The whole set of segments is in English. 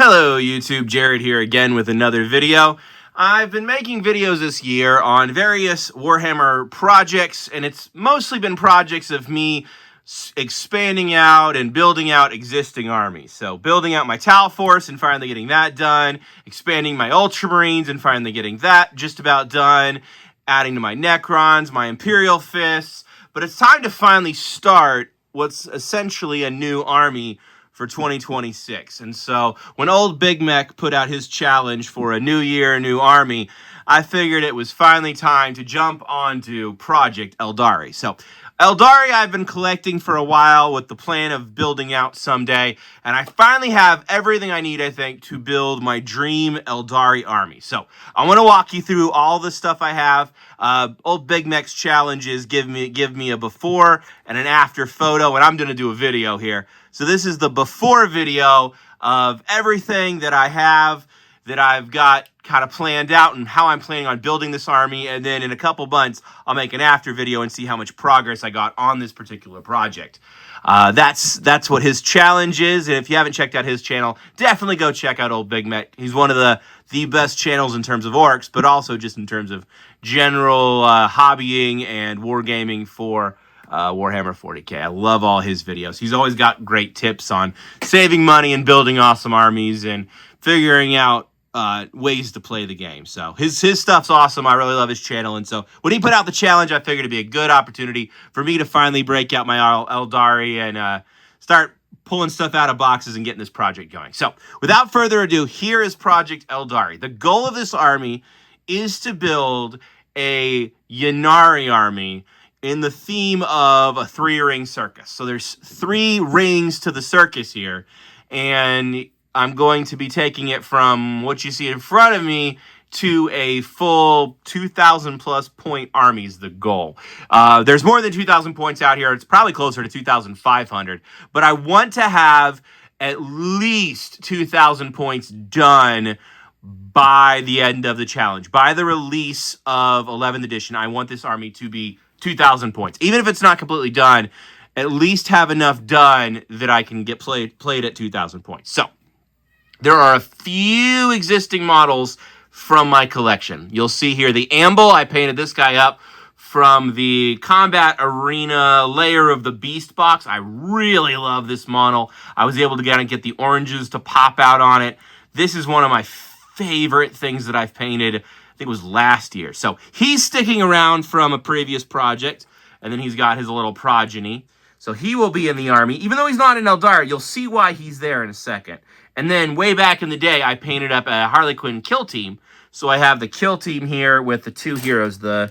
Hello YouTube, Jared here again with another video. I've been making videos this year on various Warhammer projects, and it's mostly been projects of me expanding out and building out existing armies. So building out my Tal Force and finally getting that done, expanding my Ultramarines and finally getting that just about done, adding to my Necrons, my Imperial Fists, but it's time to finally start what's essentially a new army for 2026. And so when old Big Mech put out his challenge for a new year, new army, I figured it was finally time to jump onto Project Aeldari. So Aeldari I've been collecting for a while with the plan of building out someday, and I finally have everything I need, I think, to build my dream Aeldari army. So I want to walk you through all the stuff I have. Old Big Mech's challenges give me a before and an after photo, and I'm going to do a video here. So this is the before video of everything that I have, that I've got kind of planned out and how I'm planning on building this army. And then in a couple months, I'll make an after video and see how much progress I got on this particular project. That's what his challenge is. And if you haven't checked out his channel, definitely go check out old Big Mech. He's one of the best channels in terms of orcs, but also just in terms of general hobbying and wargaming for Warhammer 40K. I love all his videos. He's always got great tips on saving money and building awesome armies and figuring out ways to play the game. So his stuff's awesome. I really love his channel. And so when he put out the challenge, I figured it'd be a good opportunity for me to finally break out my Aeldari and start pulling stuff out of boxes and getting this project going. So without further ado, here is Project Aeldari. The goal of this army is to build a Ynnari army in the theme of a 3-ring circus. So there's 3 rings to the circus here, and I'm going to be taking it from what you see in front of me to a full 2,000 plus point army is the goal. There's more than 2,000 points out here. It's probably closer to 2,500, but I want to have at least 2,000 points done by the end of the challenge. By the release of 11th edition, I want this army to be 2,000 points. Even if it's not completely done, at least have enough done that I can get played at 2,000 points. So there are a few existing models from my collection. You'll see here the Amble. I painted this guy up from the Combat Arena layer of the Beast box. I really love this model. I was able to get the oranges to pop out on it. This is one of my favorite things that I've painted. I think it was last year. So he's sticking around from a previous project, and then he's got his little progeny. So he will be in the army. Even though he's not in Aeldari, you'll see why he's there in a second. And then way back in the day, I painted up a Harley Quinn kill team. So I have the kill team here with the 2 heroes, the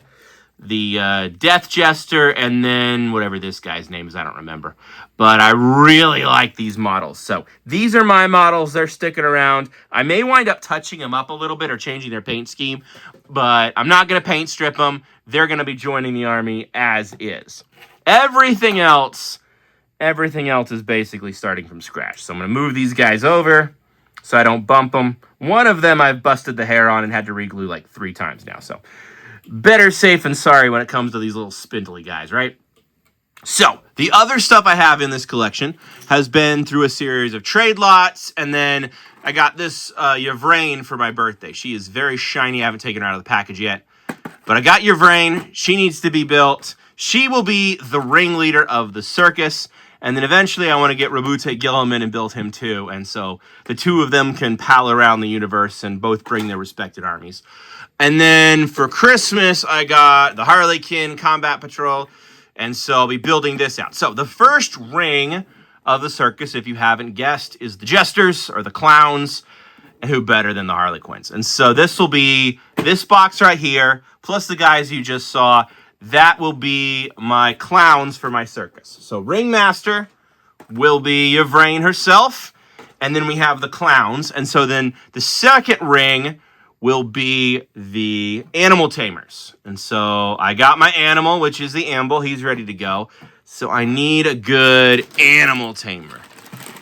Death Jester, and then whatever this guy's name is, I don't remember. But I really like these models. So these are my models. They're sticking around. I may wind up touching them up a little bit or changing their paint scheme, but I'm not going to paint strip them. They're going to be joining the army as is. Everything else is basically starting from scratch. So I'm going to move these guys over so I don't bump them. One of them I've busted the hair on and had to re-glue like 3 times now. So better safe than sorry when it comes to these little spindly guys, right? So the other stuff I have in this collection has been through a series of trade lots, and then I got this Yvraine for my birthday. She is very shiny. I haven't taken her out of the package yet, but I got Yvraine. She needs to be built. She will be the ringleader of the circus, and then eventually I want to get Rabute Gilliman and build him too, and so the 2 of them can pal around the universe and both bring their respected armies. And then for Christmas, I got the Harlequin Combat Patrol, and so I'll be building this out. So the first ring of the circus, if you haven't guessed, is the Jesters, or the Clowns, and who better than the Harlequins? And so this will be this box right here, plus the guys you just saw. That will be my clowns for my circus. So Ringmaster will be Yvraine herself, and then we have the clowns. And so then the second ring will be the animal tamers. And so I got my animal, which is the Amble. He's ready to go. So I need a good animal tamer.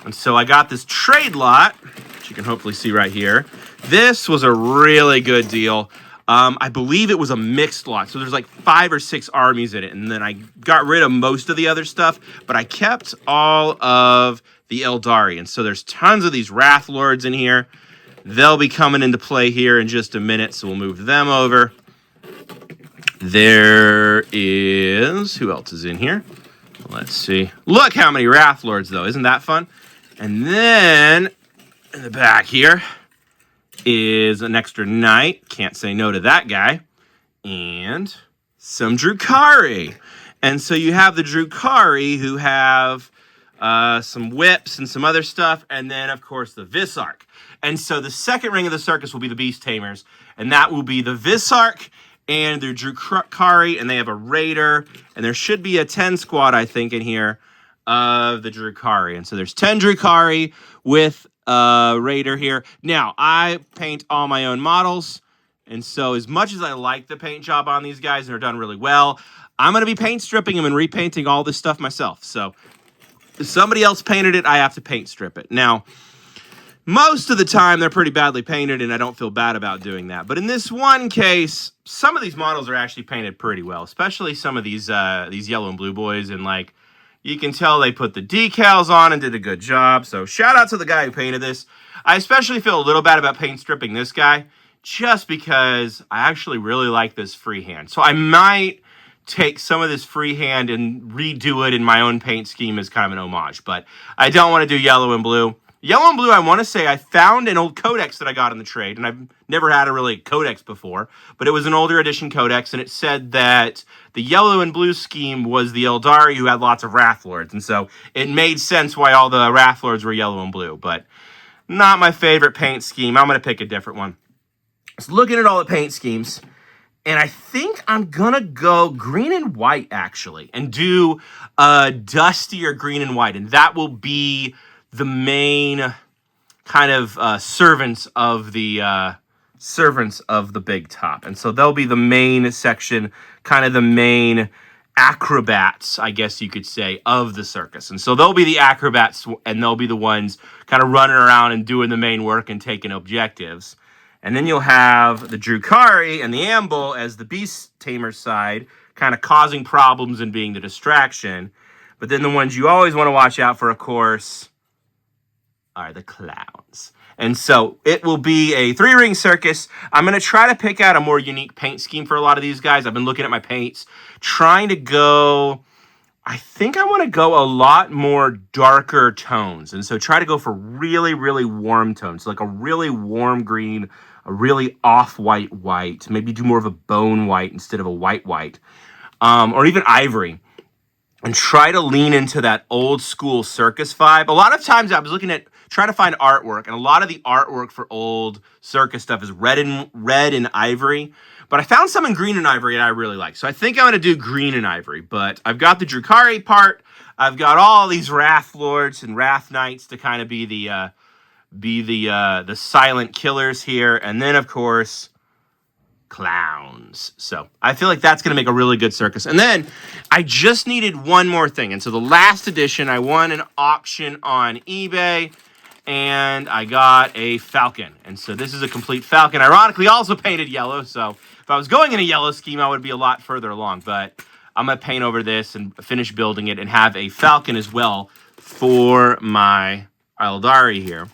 And so I got this trade lot, which you can hopefully see right here. This was a really good deal. I believe it was a mixed lot. So there's like 5 or 6 armies in it. And then I got rid of most of the other stuff, but I kept all of the Aeldari. And so there's tons of these Wrath Lords in here. They'll be coming into play here in just a minute, so we'll move them over. There is... Who else is in here? Let's see. Look how many Wrath Lords, though. Isn't that fun? And then in the back here is an extra knight. Can't say no to that guy. And some Drukhari. And so you have the Drukhari who have some whips and some other stuff. And then, of course, the Visarch. And so the second ring of the circus will be the Beast Tamers. And that will be the Visarch and their Drukhari. And they have a Raider. And there should be a 10 squad, I think, in here of the Drukhari. And so there's 10 Drukhari with Raider here. Now, I paint all my own models. And so as much as I like the paint job on these guys, and they're done really well, I'm going to be paint stripping them and repainting all this stuff myself. So if somebody else painted it, I have to paint strip it. Now, most of the time, they're pretty badly painted, and I don't feel bad about doing that. But in this one case, some of these models are actually painted pretty well, especially some of these yellow and blue boys. And, like, you can tell they put the decals on and did a good job. So shout out to the guy who painted this. I especially feel a little bad about paint stripping this guy, just because I actually really like this freehand. So I might take some of this freehand and redo it in my own paint scheme as kind of an homage. But I don't want to do yellow and blue. Yellow and blue, I want to say I found an old codex that I got in the trade, and I've never had a really codex before, but it was an older edition codex, and it said that the yellow and blue scheme was the Aeldari who had lots of Wrath Lords, and so it made sense why all the Wrath Lords were yellow and blue, but not my favorite paint scheme. I'm going to pick a different one. So looking at all the paint schemes, and I think I'm going to go green and white, actually, and do a dustier green and white, and that will be the main kind of servants of the big top. And so they'll be the main section, kind of the main acrobats, I guess you could say, of the circus. And so they'll be the acrobats, and they'll be the ones kind of running around and doing the main work and taking objectives. And then you'll have the Drukhari and the Amble as the Beast Tamer side, kind of causing problems and being the distraction. But then the ones you always want to watch out for, of course, are the clowns. And so it will be a 3-ring circus. I'm going to try to pick out a more unique paint scheme for a lot of these guys. I've been looking at my paints, trying to go, I think I want to go a lot more darker tones. And so try to go for really, really warm tones, like a really warm green, a really off-white white, maybe do more of a bone white instead of a white, or even ivory. And try to lean into that old school circus vibe. A lot of times I was looking at trying to find artwork, and a lot of the artwork for old circus stuff is red and ivory. But I found some in green and ivory that I really like. So I think I'm going to do green and ivory. But I've got the Drukhari part. I've got all these Wrath Lords and Wrath Knights to kind of be the silent killers here. And then, of course, clowns. So I feel like that's going to make a really good circus. And then I just needed one more thing. And so the last edition, I won an auction on eBay, and I got a falcon. And so this is a complete falcon. Ironically, also painted yellow. So if I was going in a yellow scheme, I would be a lot further along. But I'm going to paint over this and finish building it and have a falcon as well for my Aeldari here.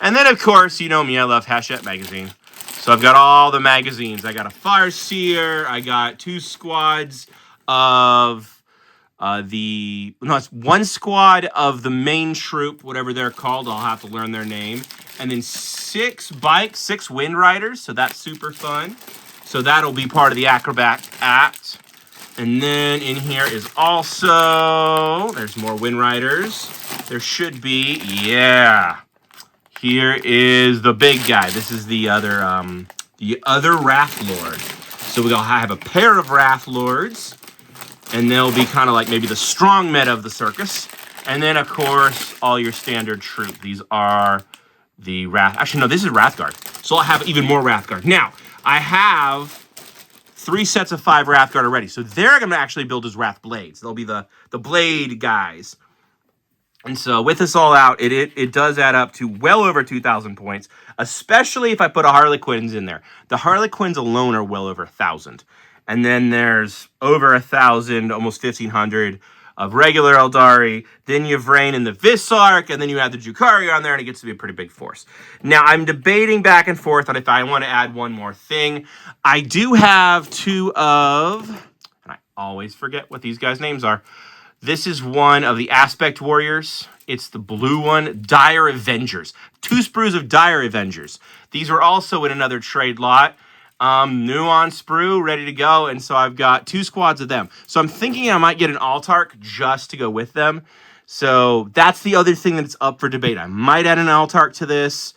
And then, of course, you know me, I love Hachette magazine. So I've got all the magazines. I got a Farseer. I got 2 squads of it's 1 squad of the main troop, whatever they're called. I'll have to learn their name. And then 6 bikes, 6 Wind Riders. So that's super fun. So that'll be part of the Acrobat Act. And then in here is also, there's more Wind Riders. There should be, yeah. Here is the big guy. This is the other Wrath Lord. So we'll have a pair of Wrath Lords, and they'll be kind of like maybe the strong meta of the circus. And then, of course, all your standard troop. These are the Wrath... Actually, no, this is Wrathguard. So I'll have even more Wrathguard. Now, I have 3 sets of 5 Wrathguard already. So they're going to actually build as Wrath Blades. They'll be the blade guys. And so with this all out, it does add up to well over 2,000 points, especially if I put a Harlequins in there. The Harlequins alone are well over 1,000. And then there's over 1,000, almost 1,500 of regular Aeldari, then you have Vrain and the Visarch, and then you add the Drukhari on there, and it gets to be a pretty big force. Now, I'm debating back and forth on if I want to add one more thing. I do have two of, and I always forget what these guys' names are. This is one of the Aspect Warriors. It's the blue one, Dire Avengers. 2 sprues of Dire Avengers. These were also in another trade lot. New on sprue, ready to go, and so I've got 2 squads of them. So I'm thinking I might get an Altarch just to go with them. So that's the other thing that's up for debate. I might add an Altarch to this.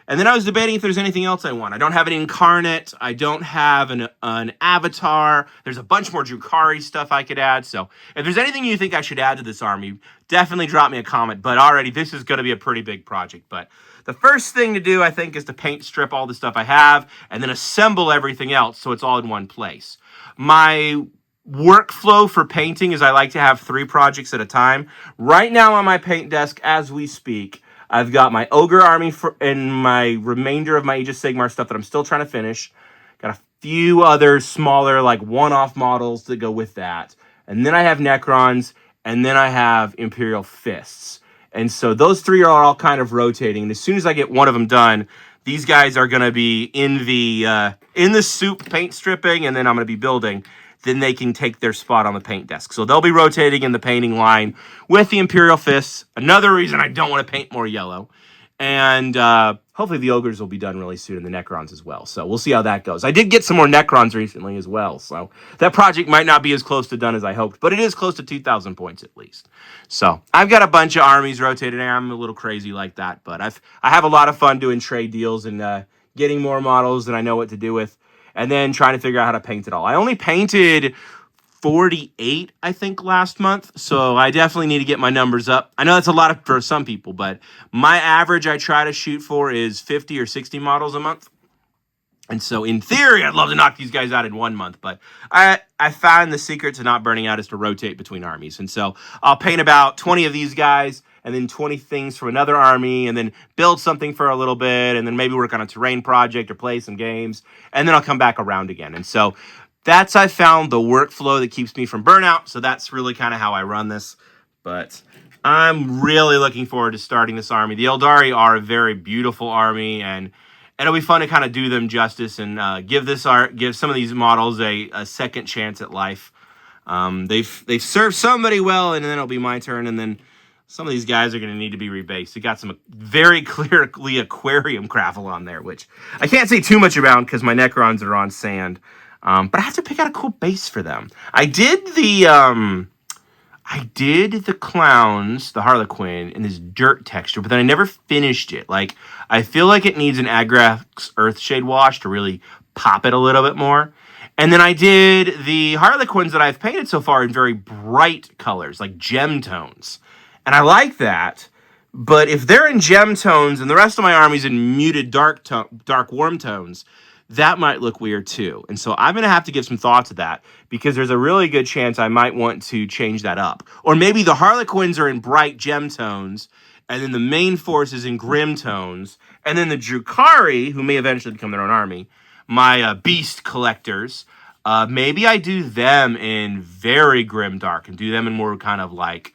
And then I was debating if there's anything else I want. I don't have an Incarnate. I don't have an Avatar. There's a bunch more Drukhari stuff I could add. So if there's anything you think I should add to this army, definitely drop me a comment. But already, this is going to be a pretty big project. But the first thing to do, I think, is to paint strip all the stuff I have and then assemble everything else so it's all in one place. My workflow for painting is I like to have 3 projects at a time. Right now on my paint desk, as we speak, I've got my Ogre army and my remainder of my Age of Sigmar stuff that I'm still trying to finish. Got a few other smaller, like, one-off models that go with that. And then I have Necrons, and then I have Imperial Fists. And so those 3 are all kind of rotating. And as soon as I get one of them done, these guys are going to be in the soup paint stripping, and then I'm going to be building. Then they can take their spot on the paint desk. So they'll be rotating in the painting line with the Imperial Fists. Another reason I don't want to paint more yellow. And hopefully the Ogres will be done really soon, and the Necrons as well. So we'll see how that goes. I did get some more Necrons recently as well. So that project might not be as close to done as I hoped, but it is close to 2,000 points at least. So I've got a bunch of armies rotated. I'm a little crazy like that, but I have a lot of fun doing trade deals and getting more models than I know what to do with. And then trying to figure out how to paint it all. I only painted 48, I think, last month. So I definitely need to get my numbers up. I know that's a lot for some people, but my average I try to shoot for is 50 or 60 models a month. And so in theory, I'd love to knock these guys out in 1 month. But I found the secret to not burning out is to rotate between armies. And so I'll paint about 20 of these guys, and then 20 things from another army, and then build something for a little bit, and then maybe work on a terrain project or play some games, and then I'll come back around again. And so that's, I found, the workflow that keeps me from burnout, so that's really kind of how I run this. But I'm really looking forward to starting this army. The Aeldari are a very beautiful army, and it'll be fun to kind of do them justice and give some of these models a second chance at life. They've served somebody well, and then it'll be my turn, and then some of these guys are going to need to be rebased. You got some very clearly aquarium gravel on there, which I can't say too much about because my Necrons are on sand. But I have to pick out a cool base for them. I did the clowns, the Harlequin, in this dirt texture, but then I never finished it. Like, I feel like it needs an Agrax Earthshade wash to really pop it a little bit more. And then I did the Harlequins that I've painted so far in very bright colors, like gem tones. And I like that, but if they're in gem tones and the rest of my army's in muted dark warm tones, that might look weird too. And so I'm going to have to give some thought to that because there's a really good chance I might want to change that up. Or maybe the Harlequins are in bright gem tones, and then the main force is in grim tones, and then the Drukhari, who may eventually become their own army, my beast collectors, maybe I do them in very grim dark and do them in more kind of like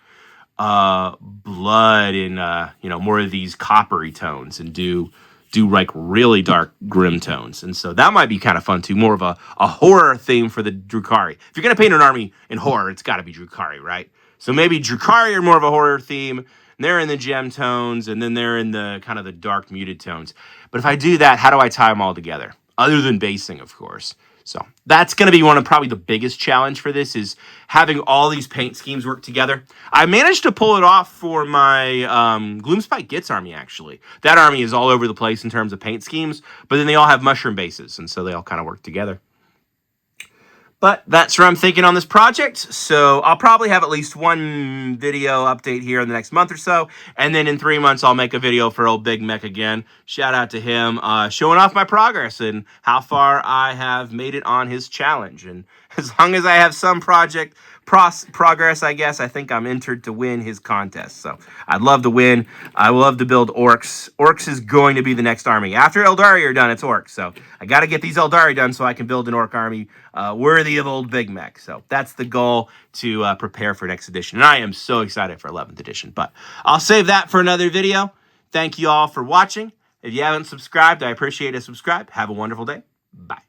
blood and more of these coppery tones, and do like really dark grim tones. And so that might be kind of fun too, more of a horror theme for the Drukhari. If you're gonna paint an army in horror, it's got to be Drukhari, right? So maybe Drukhari are more of a horror theme, and they're in the gem tones, and then they're in the kind of the dark muted tones. But if I do that, how do I tie them all together other than basing, of course? So that's going to be one of probably the biggest challenge for this, is having all these paint schemes work together. I managed to pull it off for my Gloomspite Gitz army, actually. That army is all over the place in terms of paint schemes, but then they all have mushroom bases, and so they all kind of work together. But that's what I'm thinking on this project. So I'll probably have at least one video update here in the next month or so. And then in 3 months, I'll make a video for old Big Mech again. Shout out to him, showing off my progress and how far I have made it on his challenge. And as long as I have some project progress, I guess. I think I'm entered to win his contest. So I'd love to win. I would love to build orcs. Orcs is going to be the next army. After Aeldari are done, it's orcs. So I got to get these Aeldari done so I can build an orc army worthy of old Big Mech. So that's the goal, to prepare for next edition. And I am so excited for 11th edition. But I'll save that for another video. Thank you all for watching. If you haven't subscribed, I appreciate a subscribe. Have a wonderful day. Bye.